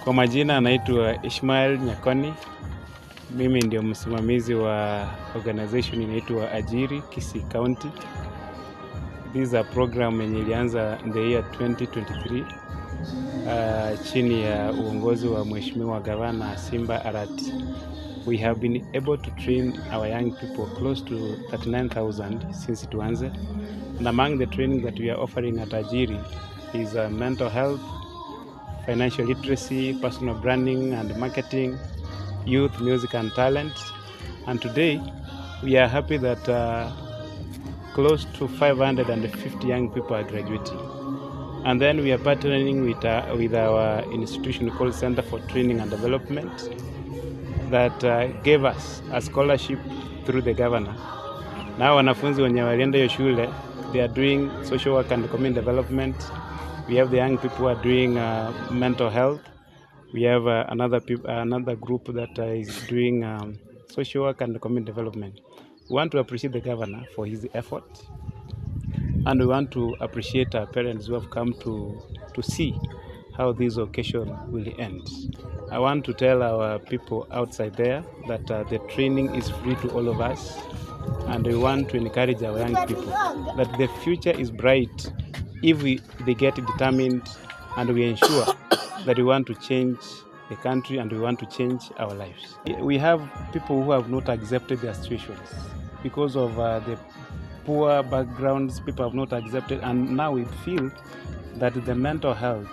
Kwa majina anaitwa Ishmael Nyakoni. Mimi ndio msimamizi wa organization inaitwa Ajiry, Kisii County. This is a program yenye ilianza in the year 2023 chini ya uongozi wa Mheshimiwa Gavana Simba Arati. We have been able to train our young people close to 39,000 since it was. And among the training that we are offering at Ajiry is mental health, financial literacy, personal branding and marketing, youth, music and talent. And today we are happy that close to 550 young people are graduating. And then we are partnering with our institution called Center for Training and Development that gave us a scholarship through the governor. Now wanafunzi wenye walienda hiyo shule, they are doing social work and community development. We have the young people who are doing mental health. We have another group that is doing social work and community development. We want to appreciate the governor for his effort, and we want to appreciate our parents who have come to see how this occasion will end. I want to tell our people outside there that the training is free to all of us, and we want to encourage our young people that the future is bright if they get determined, and we ensure that we want to change the country and we want to change our lives. We have people who have not accepted their situations because of the poor backgrounds. People have not accepted, and now we feel that the mental health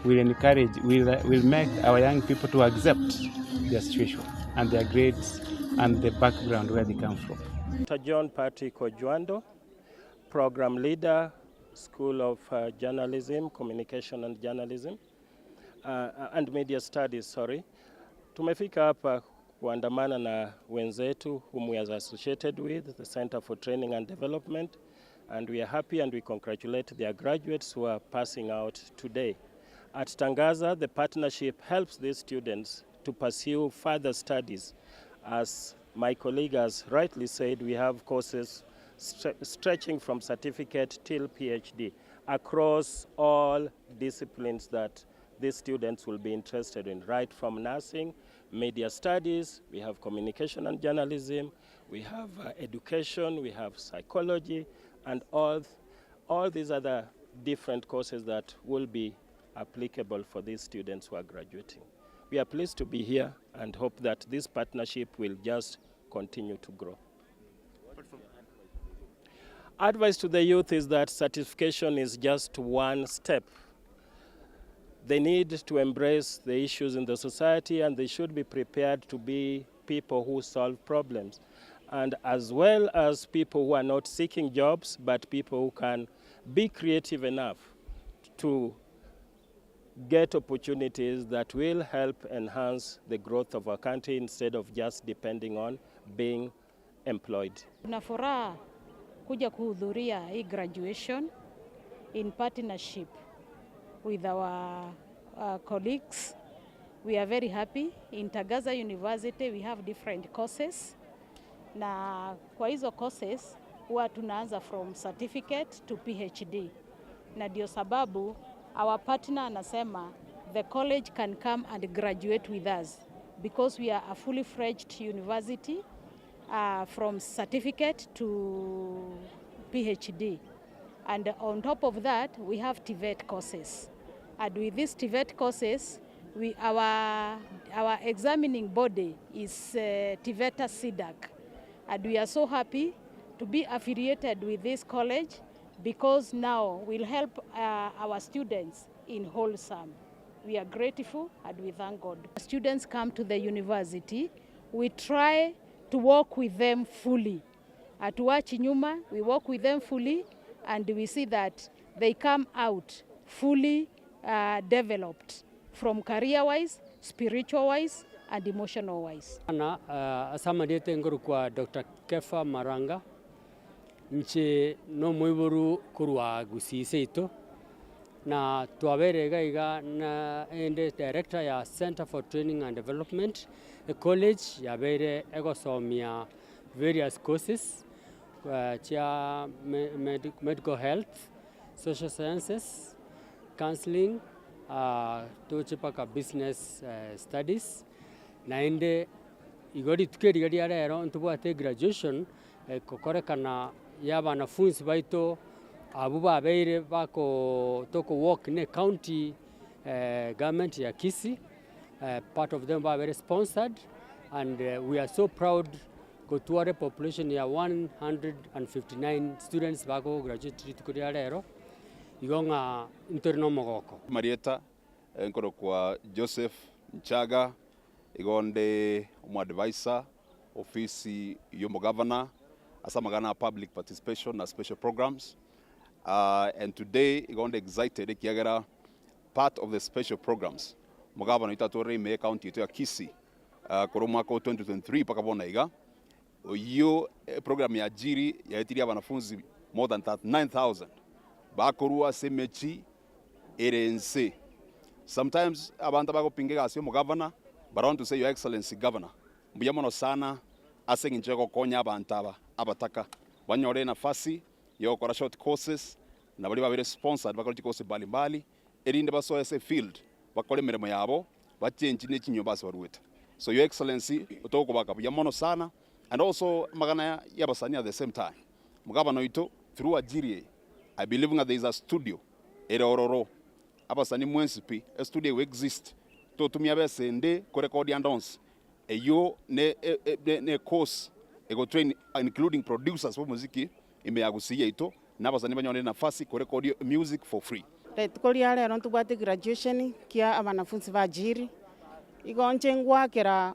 will make our young people to accept their situation and their grades and the background where they come from. Dr. John Patrick Ojwando, Program Leader, School of Journalism, Communication and Journalism, and Media Studies, sorry. Tumefika hapa kuandamana na wenzetu whom we are associated with, the Center for Training and Development, and we are happy and we congratulate their graduates who are passing out today. At Tangaza, the partnership helps these students to pursue further studies. As my colleague has rightly said, we have courses stretching from certificate till PhD across all disciplines that these students will be interested in, right from nursing, media studies, we have communication and journalism, we have education, we have psychology, and all these other different courses that will be applicable for these students who are graduating. We are pleased to be here and hope that this partnership will just continue to grow. Advice to the youth is that certification is just one step. They need to embrace the issues in the society, and they should be prepared to be people who solve problems. And as well as people who are not seeking jobs, but people who can be creative enough to get opportunities that will help enhance the growth of our country instead of just depending on being employed. Tuna furaha kuja kuhudhuria hii graduation in partnership with our colleagues. We are very happy. In Tangaza University we have different courses, na kwa hizo courses huwa tunaanza from certificate to PhD, na ndio sababu our partner anasema the college can come and graduate with us because we are a fully fledged university from certificate to PhD. And on top of that, we have TVET courses. And with these TVET courses, our examining body is TVETA SIDAC. And we are so happy to be affiliated with this college because now we'll help our students in wholesome. We are grateful and we thank God. Students come to the university, we try to work with them fully. Hatuachi nyuma, we work with them fully, and we see that they come out fully developed from career-wise, spiritual-wise, and emotional-wise. Asama dete nguru kwa Dr. Kefa Maranga, nche no mwiburu kurwa gusise ito, na tuaberega iga na ende director ya Center for Training and Development, a college ya bere egosomia various courses, chia medical health, social sciences, counseling, tuchipaka business studies naende igori tukeri rero ntubwate graduation kokorekana ya banafunzi baito abo babeire bako toko work ne county government ya Kisii. Part of them are very sponsored, and we are so proud to a population ya 159 students bako graduate tukuri rero igonga interno mogoko Marieta nkoro kwa Joseph Nchaga igonde advisor ofisi yomo governor asa magana public participation na special programs and today igonde excited kiagera part of the special programs mugabana itatore me county ito ya Kisii koro mwaka 2023 paka bona iga iyo program ya Ajiry yaitiria wanafunzi more than 39,000 bakorua semechi erense. Sometimes abantu bakopingega asio mu governor, but I want to say your excellency governor mbuyamono sana ase ngincheko konya abantu abataka banyore nafasi yo kora short courses na bali babere sponsored bakora courses mbalimbali erinde baso ese field bakole mirimo yabo bachenji ne kinyo basi baruweta. So your excellency utoko baka buyamono sana, and also magana ya basani at the same time mugabano ito through Ajiry I believe that there is a studio erororo abasani mwensipi a studio will exist to tumia besende ko record and dance eyo ne course ego train including producers for muziki imeagusia ito nabasani banyone nafasi ko record music for free. Tukoli rero ntubate graduation kia abanafunzi ba Ajiry igonche ngwakera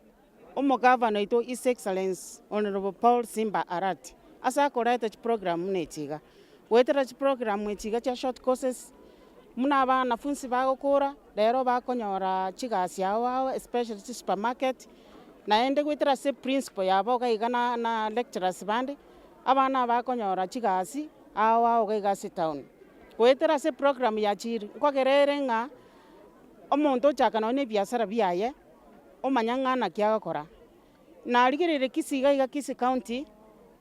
omugavana ito His Excellence Honorable Paul Simba Arati asa koreta program netiga wetera program netiga cha short courses muna banafunzi bagokora rero bakonyora chigasi yawo especially supermarket naende gwetera se principal yabo gaigana na lecturers bandi abana bakonyora chigasi awo gaigasi town wetera se program ya Ajiry kwagerere nga omonto chakana ne biashara biaye omanyangana kiagakora na ligirire Kisii iga Kisii county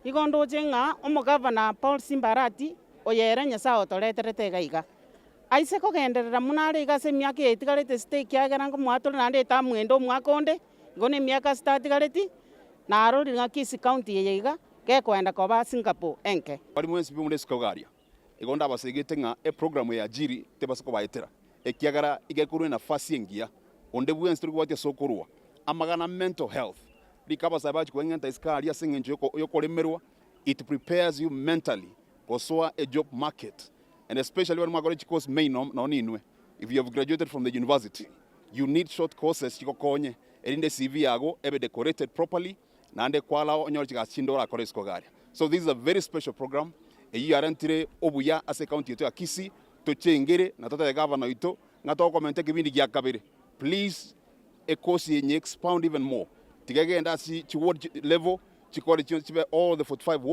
igondo jenga omugavana Paul Simba Arati oyere nyasa otoreterete gaiga aise kogenderera munare iga se miaka etigarete stake yagera ngo mwatoro nande ta mwendo mwakonde ngone miaka start gareti na arori nga Kisii county yeiga ke kwenda ko ba Singapore enke bali mwensi bimure skogaria igonda basegete nga program ya Ajiry tebasoko baetera ekiagara igekuru na fasi engia onde bwensi turi kwatia sokorwa amagana mental health likaba sabaji kwengenta iskari asengenje yokolemerwa. It prepares you mentally for a job market, and especially when college course may no ninwe. If you have graduated from the university, you need short courses chikokonye erinde CV yago ebe decorated properly na ande kwala onyor chikachindora kore skogari. So this is a very special program eyarantire obuya ase county yetu ya Kisii tochengere na tata governor ito ngato komente kibindi gya kabere. Please a course yenye expound even more tigagenda si chi ward level chikore chibe all the 45 ward